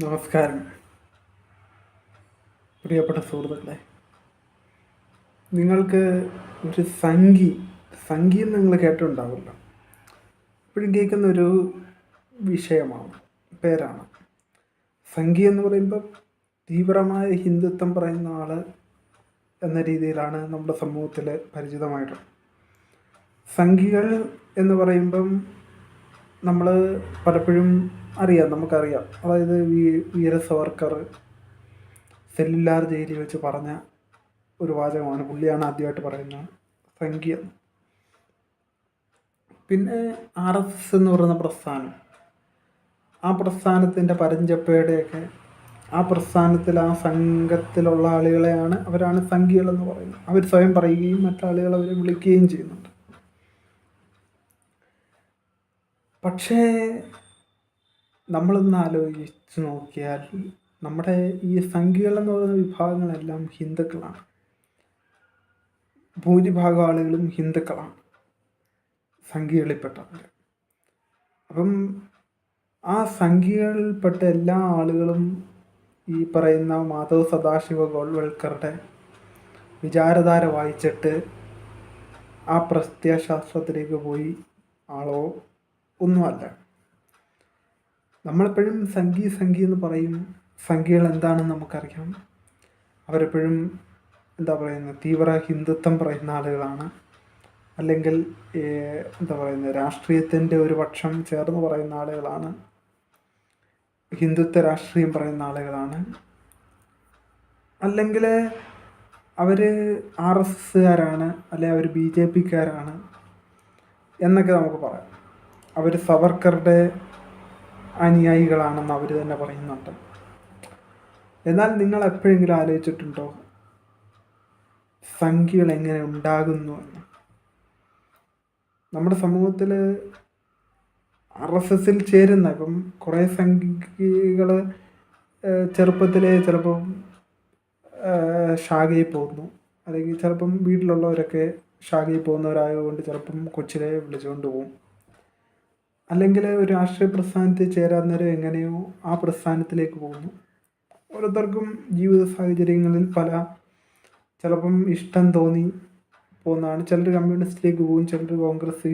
നമസ്കാരം പ്രിയപ്പെട്ട സുഹൃത്തുക്കളെ. നിങ്ങൾക്ക് ഒരു സംഗീതം നിങ്ങൾ കേട്ടിട്ടുണ്ടാവില്ല. ഇപ്പോഴും കേൾക്കുന്ന ഒരു വിഷയമാണ്, പേരാണ് സംഗി എന്ന് പറയുമ്പോൾ തീവ്രമായ ഹിന്ദുത്വം പറയുന്ന ആൾ എന്ന രീതിയിലാണ് നമ്മുടെ സമൂഹത്തിൽ പരിചിതമായിട്ടുള്ളത്. സംഘികൾ എന്ന് പറയുമ്പം നമ്മൾ പലപ്പോഴും നമുക്കറിയാം. അതായത് വീര സവർക്കർ സെല്ലുലാർ ജയിലിൽ വെച്ച് പറഞ്ഞ ഒരു വാചകമാണ്. പുള്ളിയാണ് ആദ്യമായിട്ട് പറയുന്നത് സംഖ്യ. പിന്നെ RSS എന്ന് പറയുന്ന പ്രസ്ഥാനം, ആ പ്രസ്ഥാനത്തിൻ്റെ പരഞ്ചപ്പയുടെയൊക്കെ ആ പ്രസ്ഥാനത്തിൽ ആ സംഘത്തിലുള്ള അവരാണ് സംഖ്യകളെന്ന് പറയുന്നത്. അവർ സ്വയം പറയുകയും മറ്റാളുകൾ അവരെ വിളിക്കുകയും ചെയ്യുന്നുണ്ട്. പക്ഷേ നമ്മളൊന്ന് ആലോചിച്ച് നോക്കിയാൽ നമ്മുടെ ഈ സംഖ്യകളെന്ന് പറയുന്ന വിഭാഗങ്ങളെല്ലാം ഹിന്ദുക്കളാണ്. ഭൂരിഭാഗം ആളുകളും ഹിന്ദുക്കളാണ് സംഖ്യകളിൽപ്പെട്ടവർ. അപ്പം ആ സംഖ്യകളിൽപ്പെട്ട എല്ലാ ആളുകളും ഈ പറയുന്ന മാധവ് സദാശിവ ഗോൾവൽക്കറുടെ വിചാരധാര വായിച്ചിട്ട് ആ പ്രത്യയശാസ്ത്രത്തിലേക്ക് പോയി ആളോ ഒന്നുമല്ല. നമ്മളെപ്പോഴും സംഖ്യ എന്ന് പറയും. സംഖ്യകൾ എന്താണെന്ന് നമുക്കറിയാം. അവരെപ്പോഴും തീവ്ര ഹിന്ദുത്വം പറയുന്ന ആളുകളാണ്. അല്ലെങ്കിൽ രാഷ്ട്രീയത്തിൻ്റെ ഒരു പക്ഷം ചേർന്ന് പറയുന്ന ആളുകളാണ്. ഹിന്ദുത്വ രാഷ്ട്രീയം പറയുന്ന ആളുകളാണ്. അല്ലെങ്കിൽ അവർ RSSകാരാണ്, അല്ലെങ്കിൽ അവർ BJPക്കാരാണ് എന്നൊക്കെ നമുക്ക് പറയാം. അവർ സവർക്കറുടെ അനുയായികളാണെന്ന് അവർ തന്നെ പറയുന്നുണ്ട്. എന്നാൽ നിങ്ങൾ എപ്പോഴെങ്കിലും ആലോചിച്ചിട്ടുണ്ടോ സംഖ്യകൾ എങ്ങനെ ഉണ്ടാകുന്നു എന്ന്? നമ്മുടെ സമൂഹത്തിൽ RSSൽ ചേരുന്ന ഇപ്പം കുറേ സംഖ്യകൾ ചെറുപ്പത്തിലേ ചിലപ്പം ശാഖയിൽ പോകുന്നു, അല്ലെങ്കിൽ ചിലപ്പം വീട്ടിലുള്ളവരൊക്കെ ശാഖയിൽ പോകുന്നവരായതുകൊണ്ട് ചിലപ്പം കൊച്ചിലെ വിളിച്ചുകൊണ്ട് പോകും. അല്ലെങ്കിൽ ഒരു രാഷ്ട്രീയ പ്രസ്ഥാനത്തിൽ ചേരാൻ നേരം എങ്ങനെയോ ആ പ്രസ്ഥാനത്തിലേക്ക് പോകുന്നു. ഓരോരുത്തർക്കും ജീവിത സാഹചര്യങ്ങളിൽ ചിലപ്പം ഇഷ്ടം തോന്നി പോകുന്നതാണ്. ചിലർ കമ്മ്യൂണിസ്റ്റിലേക്ക് പോകും, ചിലർ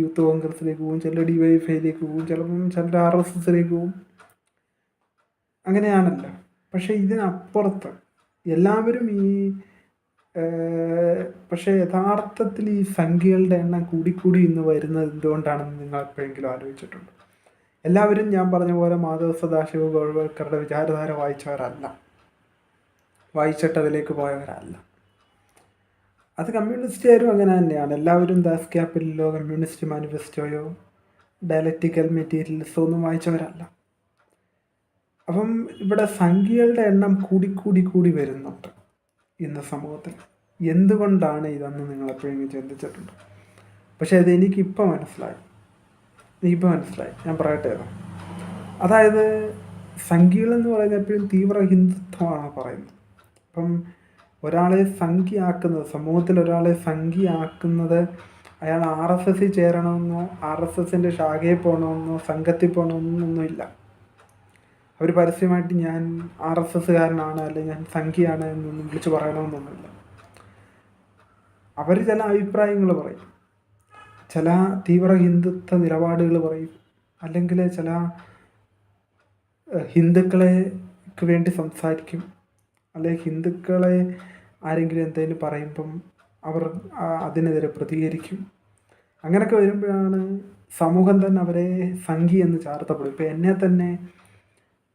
യൂത്ത് കോൺഗ്രസ്സിലേക്ക് പോകും, ചിലർ DYFIയിലേക്ക് പോകും, ചിലർ RSSലേക്ക് പോകും. അങ്ങനെയാണല്ലോ. പക്ഷേ ഇതിനപ്പുറത്ത് എല്ലാവരും പക്ഷേ യഥാർത്ഥത്തിൽ ഈ സംഖ്യകളുടെ എണ്ണം കൂടിക്കൂടി ഇന്ന് വരുന്നത് എന്തുകൊണ്ടാണെന്ന് നിങ്ങൾ എപ്പോഴെങ്കിലും ആലോചിച്ചിട്ടുണ്ട്? എല്ലാവരും ഞാൻ പറഞ്ഞ പോലെ മാധവ് സദാശിവ ഗോൾവൽക്കറുടെ വിചാരധാര വായിച്ചവരല്ല, വായിച്ചിട്ട് അതിലേക്ക് പോയവരല്ല. അത് കമ്മ്യൂണിസ്റ്റുകാരും അങ്ങനെ തന്നെയാണ്. എല്ലാവരും ദാസ് ക്യാപിറ്റലോ കമ്മ്യൂണിസ്റ്റ് മാനിഫെസ്റ്റോയോ ഡയലക്റ്റിക്കൽ മെറ്റീരിയൽസോ ഒന്നും വായിച്ചവരല്ല. അപ്പം ഇവിടെ സംഖ്യകളുടെ എണ്ണം കൂടി വരുന്നുണ്ട് ഇന്ന് സമൂഹത്തിൽ. എന്തുകൊണ്ടാണ് ഇതെന്ന് നിങ്ങൾ എപ്പോഴെങ്കിലും ചിന്തിച്ചിട്ടുണ്ട്? പക്ഷേ അത് എനിക്കിപ്പോൾ മനസ്സിലായി. ഞാൻ പറയട്ടെ. അതായത് സംഖ്യകളെന്ന് പറയുന്നത് എപ്പോഴും തീവ്ര ഹിന്ദുത്വമാണ് പറയുന്നത്. അപ്പം ഒരാളെ സംഖ്യയാക്കുന്നത്, സമൂഹത്തിൽ ഒരാളെ സംഖ്യയാക്കുന്നത് അയാൾ RSSൽ ചേരണമെന്നോ RSSൻ്റെ ശാഖയിൽ പോകണമെന്നോ സംഘത്തിൽ പോകണമെന്നൊന്നുമില്ല. അവർ പരസ്യമായിട്ട് ഞാൻ RSSകാരനാണ് അല്ലെങ്കിൽ ഞാൻ സംഖ്യയാണ് എന്നൊന്നും വിളിച്ച് പറയണമെന്നൊന്നുമില്ല. അവർ ചില അഭിപ്രായങ്ങൾ പറയും, ചില തീവ്ര ഹിന്ദുത്വ നിലപാടുകൾ പറയും, അല്ലെങ്കിൽ ചില ഹിന്ദുക്കളെക്ക് വേണ്ടി സംസാരിക്കും, അല്ലെങ്കിൽ ഹിന്ദുക്കളെ ആരെങ്കിലും എന്തെങ്കിലും പറയുമ്പം അവർ അതിനെതിരെ പ്രതികരിക്കും. അങ്ങനെയൊക്കെ വരുമ്പോഴാണ് സമൂഹം തന്നെ അവരെ സംഖ്യ എന്ന് ചാർത്തപ്പെടും. ഇപ്പം എന്നെ തന്നെ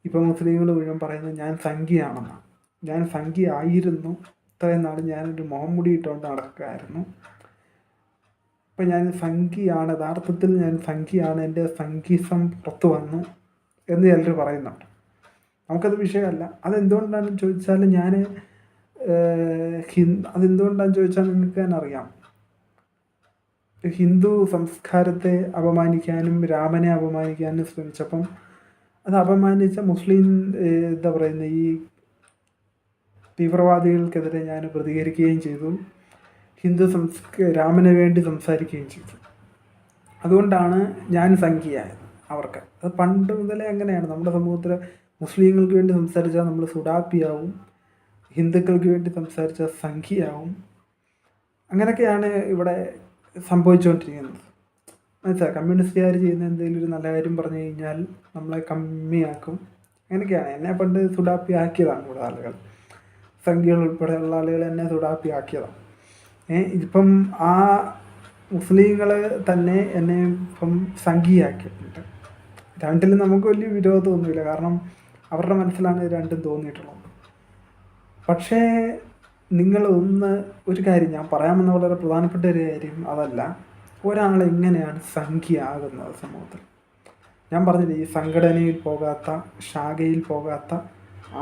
ഇപ്പം മുസ്ലിങ്ങൾ മുഴുവൻ പറയുന്നത് ഞാൻ സംഖ്യയാണെന്നാണ്. ഞാൻ സംഖ്യ ആയിരുന്നു. ഇത്രയും നാൾ ഞാനൊരു മുഖംമുടി ഇട്ടുകൊണ്ട് നടക്കുകയായിരുന്നു. ഇപ്പം ഞാൻ സംഖ്യയാണ്, യഥാർത്ഥത്തിൽ ഞാൻ സംഖ്യയാണ്, എൻ്റെ സംഖ്യസം പുറത്തു വന്നു എന്ന് ചിലർ പറയുന്നുണ്ട്. നമുക്കത് വിഷയമല്ല. അതെന്തുകൊണ്ടാണെന്ന് ചോദിച്ചാൽ അതെന്തുകൊണ്ടാണെന്ന് ചോദിച്ചാൽ നിങ്ങൾക്ക് തന്നെ അറിയാം. ഹിന്ദു സംസ്കാരത്തെ അപമാനിക്കാനും രാമനെ അപമാനിക്കാനും ശ്രമിച്ചപ്പം അത് അപമാനിച്ച മുസ്ലിം ഈ തീവ്രവാദികൾക്കെതിരെ ഞാൻ പ്രതികരിക്കുകയും ചെയ്തു. രാമന് വേണ്ടി സംസാരിക്കുകയും ചെയ്തു. അതുകൊണ്ടാണ് ഞാൻ സംഖ്യയായത് അവർക്ക്. അത് പണ്ട് മുതലേ അങ്ങനെയാണ്. നമ്മുടെ സമൂഹത്തിൽ മുസ്ലിങ്ങൾക്ക് വേണ്ടി സംസാരിച്ചാൽ നമ്മൾ സുഡാപ്പിയാവും, ഹിന്ദുക്കൾക്ക് വേണ്ടി സംസാരിച്ചാൽ സംഖ്യയാവും. അങ്ങനെയൊക്കെയാണ് ഇവിടെ സംഭവിച്ചുകൊണ്ടിരിക്കുന്നത്. മനസ്സിലായി, കമ്മ്യൂണിസ്റ്റുകാർ ചെയ്യുന്ന എന്തെങ്കിലും ഒരു നല്ല കാര്യം പറഞ്ഞു കഴിഞ്ഞാൽ നമ്മളെ കമ്മിയാക്കും. അങ്ങനെയൊക്കെയാണ്. എന്നെ പണ്ട് സുഡാപ്പി ആക്കിയതാണ് ഇവിടെ ആളുകൾ, സംഖ്യകൾ ഉൾപ്പെടെയുള്ള ആളുകൾ എന്നെ സുഡാപ്പി ആക്കിയതാണ്. ഇപ്പം ആ മുസ്ലിങ്ങൾ തന്നെ എന്നെ ഇപ്പം സംഖ്യയാക്കിയിട്ടുണ്ട്. രണ്ടിലും നമുക്ക് വലിയ വിരോധമൊന്നുമില്ല, കാരണം അവരുടെ മനസ്സിലാണ് രണ്ടും തോന്നിയിട്ടുള്ളത്. പക്ഷേ നിങ്ങൾ ഒരു കാര്യം ഞാൻ പറയാമെന്ന വളരെ പ്രധാനപ്പെട്ട ഒരു കാര്യം അതല്ല, ഒരാൾ എങ്ങനെയാണ് സംഖ്യയാകുന്നത് സമൂഹത്തിൽ. ഞാൻ പറഞ്ഞില്ലേ, ഈ സംഘടനയിൽ പോകാത്ത, ശാഖയിൽ പോകാത്ത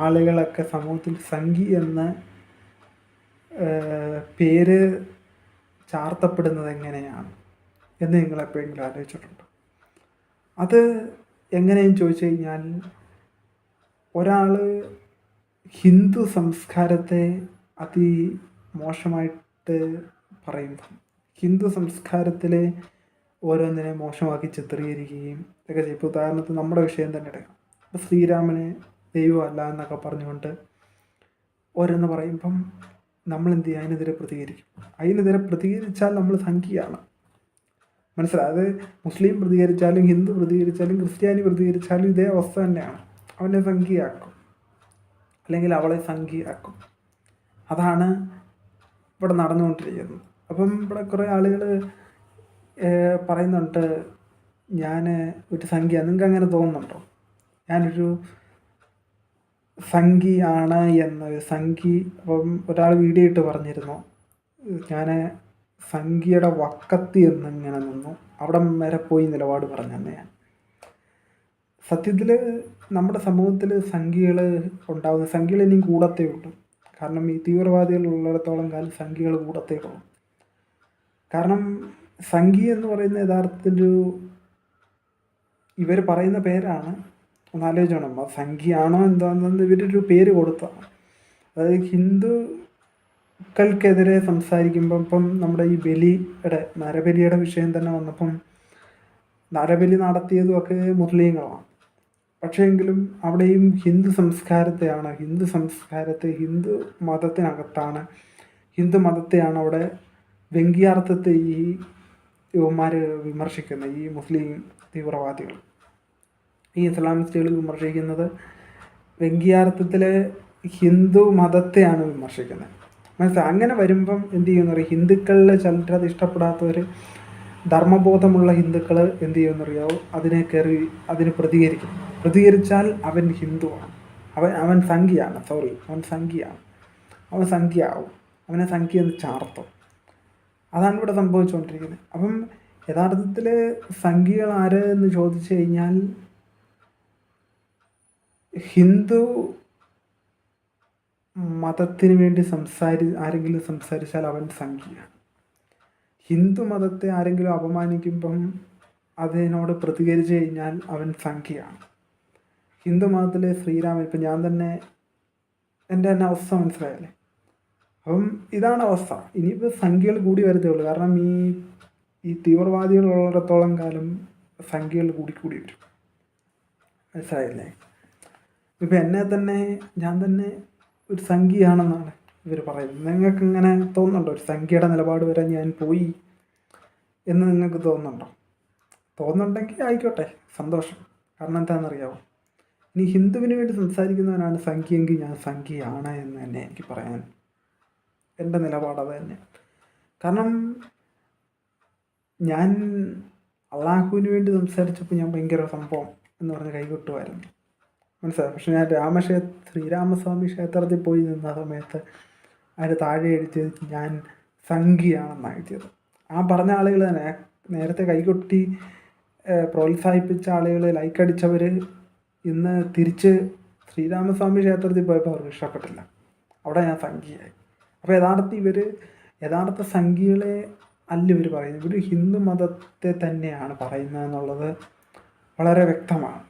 ആളുകളൊക്കെ സമൂഹത്തിൽ സംഖ്യ എന്ന പേര് ചാർത്തപ്പെടുന്നത് എങ്ങനെയാണ് എന്ന് നിങ്ങൾ എപ്പോഴെങ്കിലും ആലോചിച്ചിട്ടുണ്ടോ? അത് എങ്ങനെയെന്ന് ചോദിച്ചു കഴിഞ്ഞാൽ, ഒരാൾ ഹിന്ദു സംസ്കാരത്തെ മോശമായിട്ട് പറയുമ്പം, ഹിന്ദു സംസ്കാരത്തിലെ ഓരോന്നിനെ മോശമാക്കി ചിത്രീകരിക്കുകയും ഒക്കെ ചെയ്യും. ഇപ്പോൾ ഉദാഹരണത്തിന് നമ്മുടെ വിഷയം തന്നെ എടുക്കാം. ഇപ്പോൾ ശ്രീരാമനെ ദൈവമല്ല എന്നൊക്കെ പറഞ്ഞുകൊണ്ട് ഓരോന്ന് പറയുമ്പം നമ്മൾ എന്ത് ചെയ്യും? അതിനെതിരെ പ്രതികരിക്കും. അതിനെതിരെ പ്രതികരിച്ചാൽ നമ്മൾ സംഖ്യയാണ്. മനസ്സിലായി? അത് മുസ്ലിം പ്രതികരിച്ചാലും ഹിന്ദു പ്രതികരിച്ചാലും ക്രിസ്ത്യാനി പ്രതികരിച്ചാലും ഇതേ അവസ്ഥ തന്നെയാണ്. അവനെ സംഖ്യയാക്കും, അല്ലെങ്കിൽ അവളെ സംഖ്യയാക്കും. അതാണ് ഇവിടെ നടന്നുകൊണ്ടിരിക്കുന്നത്. അപ്പം ഇവിടെ കുറേ ആളുകൾ പറയുന്നുണ്ട്, ഞാൻ ഒരു സംഖ്യ, നിങ്ങൾക്ക് അങ്ങനെ തോന്നുന്നുണ്ടോ? ഞാനൊരു സംഖ്യയാണ് എന്നൊരു അപ്പം ഒരാൾ വീഡിയോ ഇട്ട് പറഞ്ഞിരുന്നു, ഞാൻ സംഖ്യയുടെ വക്കത്തി എന്നിങ്ങനെ നിന്നു, അവിടെ വരെ പോയി നിലപാട് പറഞ്ഞെന്ന്. ഞാൻ സത്യത്തിൽ നമ്മുടെ സമൂഹത്തിൽ സംഖ്യകൾ ഉണ്ടാകുന്ന, സംഖ്യകൾ ഇനിയും കൂടത്തേ ഉള്ളൂ. കാരണം ഈ തീവ്രവാദികൾ ഉള്ളിടത്തോളം കാലം സംഖ്യകൾ കൂടത്തേ ഉള്ളൂ. കാരണം സംഖ്യ എന്ന് പറയുന്ന യഥാർത്ഥത്തിലൊരു ഇവർ പറയുന്ന പേരാണ്. ഒന്ന് ആലോചിക്കണം, അത് സംഖ്യയാണോ എന്താണെന്ന് ഇവരൊരു പേര് കൊടുത്തതാണ്. അതായത് ഹിന്ദുക്കൾക്കെതിരെ സംസാരിക്കുമ്പം ഇപ്പം നമ്മുടെ ഈ നരബലിയുടെ വിഷയം തന്നെ വന്നപ്പം നരബലി നടത്തിയതുമൊക്കെ മുസ്ലിങ്ങളാണ്. പക്ഷേ എങ്കിലും അവിടെയും ഹിന്ദു സംസ്കാരത്തെ ഹിന്ദു മതത്തിനകത്താണ്, ഹിന്ദു മതത്തെയാണ് അവിടെ വ്യംഗ്യാർത്ഥത്തെ ഈ യുവന്മാർ വിമർശിക്കുന്നത്. ഈ മുസ്ലിം തീവ്രവാദികൾ, ഈ ഇസ്ലാമിസ്റ്റുകൾ വിമർശിക്കുന്നത് വ്യംഗ്യാർത്ഥത്തിൽ ഹിന്ദു മതത്തെയാണ് വിമർശിക്കുന്നത്. മനസ്സിലായി? അങ്ങനെ വരുമ്പം എന്ത് ചെയ്യുമെന്ന് പറയും, ഹിന്ദുക്കളിൽ ചിലരത് ഇഷ്ടപ്പെടാത്തവർ, ധർമ്മബോധമുള്ള ഹിന്ദുക്കൾ എന്ത് ചെയ്യുമെന്നറിയാവോ, അതിന് പ്രതികരിച്ചാൽ അവൻ ഹിന്ദുവാണ്, അവൻ സംഖ്യയാണ്, അവൻ സംഖ്യയാവും, അവനെ സംഖ്യ എന്ന് ചാർത്തും. അതാണ് ഇവിടെ സംഭവിച്ചുകൊണ്ടിരിക്കുന്നത്. അപ്പം യഥാർത്ഥത്തിൽ സംഖ്യകൾ ആര് എന്ന് ചോദിച്ചു കഴിഞ്ഞാൽ, ഹിന്ദു മതത്തിന് വേണ്ടി ആരെങ്കിലും സംസാരിച്ചാൽ അവൻ സംഖ്യയാണ്. ഹിന്ദു മതത്തെ ആരെങ്കിലും അപമാനിക്കുമ്പം അതിനോട് പ്രതികരിച്ചു കഴിഞ്ഞാൽ അവൻ സംഖ്യയാണ്. ഹിന്ദു മതത്തിലെ ശ്രീരാമൻ, ഇപ്പം ഞാൻ തന്നെ എൻ്റെ തന്നെ അവസ്ഥ മനസ്സിലായല്ലേ. അപ്പം ഇതാണ് അവസ്ഥ. ഇനിയിപ്പോൾ സംഖ്യകൾ കൂടി വരത്തേ ഉള്ളൂ. കാരണം ഈ തീവ്രവാദികളുള്ളിടത്തോളം കാലം സംഖ്യകൾ കൂടി വരും. മനസ്സിലായില്ലേ? ഇപ്പം ഞാൻ തന്നെ ഒരു സംഖ്യയാണെന്നാണ് ഇവർ പറയുന്നത്. നിങ്ങൾക്ക് ഇങ്ങനെ തോന്നുന്നുണ്ടോ? ഒരു സംഖ്യയുടെ നിലപാട് വരെ ഞാൻ പോയി എന്ന് നിങ്ങൾക്ക് തോന്നുന്നുണ്ടോ? തോന്നുന്നുണ്ടെങ്കിൽ ആയിക്കോട്ടെ, സന്തോഷം. കാരണം എന്താണെന്നറിയാമോ, ഇനി ഹിന്ദുവിന് വേണ്ടി സംസാരിക്കുന്നവനാണ് സംഖ്യയെങ്കിൽ ഞാൻ സംഖ്യയാണ് എന്ന് തന്നെ എനിക്ക് പറയാൻ, എൻ്റെ നിലപാട് അത് തന്നെ. കാരണം ഞാൻ അള്ളാഹുവിന് വേണ്ടി സംസാരിച്ചപ്പോൾ ഞാൻ ഭയങ്കര സംഭവം എന്ന് പറഞ്ഞ് കൈകൊട്ടുമായിരുന്നു. മനസ്സിലായി? പക്ഷെ ഞാൻ ശ്രീരാമസ്വാമി ക്ഷേത്രത്തിൽ പോയി നിന്ന സമയത്ത് അതിന് താഴെ എഴുതിയത് ഞാൻ സംഖ്യയാണെന്നാണ് എഴുതിയത്. ആ പറഞ്ഞ ആളുകൾ തന്നെ, നേരത്തെ കൈകൊട്ടി പ്രോത്സാഹിപ്പിച്ച ആളുകൾ, ലൈക്ക് അടിച്ചവർ ഇന്ന് തിരിച്ച് ശ്രീരാമസ്വാമി ക്ഷേത്രത്തിൽ പോയപ്പോൾ അവർക്ക് ഇഷ്ടപ്പെട്ടില്ല. അവിടെ ഞാൻ സംഖ്യയായി. അപ്പോൾ യഥാർത്ഥ സംഖ്യകളെ അല്ല ഇവർ പറയുന്നത്, ഇവർ ഹിന്ദു മതത്തെ തന്നെയാണ് പറയുന്നത് എന്നുള്ളത് വളരെ വ്യക്തമാണ്.